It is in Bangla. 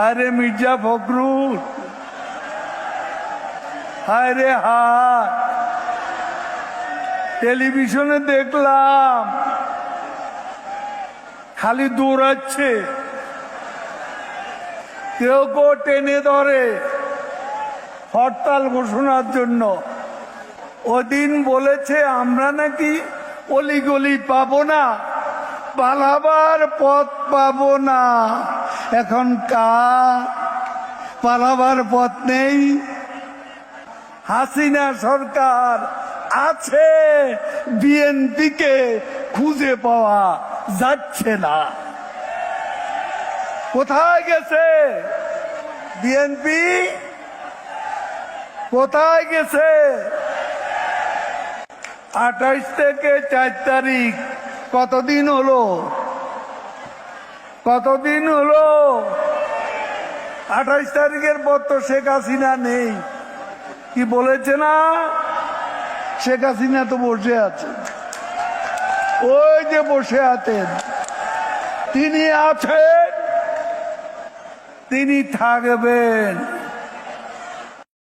আরে মির্জা ফখরুল, আরে হায়, টেলিভিশনে দেখলাম খালি দৌড়াচ্ছে, কেউ কেউ টেনে ধরে হরতাল ঘোষণার জন্য। ওদিন বলেছে আমরা নাকি অলিগলি পাবো না, পালাবার পথ পাবো না। এখন পালাবার পথ নেই। হাসিনা সরকার আছে, বিএনপিকে খুঁজে পাওয়া যাচ্ছে না। কোথায় গেছে বিএনপি? কোথায় গেছে? 28 থেকে 4 তারিখ কতদিন হলো? কতদিন হলো? 28 তারিখের পর তো শেখ হাসিনা নেই। কি বলেছে না? শেখ হাসিনা তো বসে আছে, ওই যে বসে আছেন, তিনি আছেন, তিনি থাকবেন।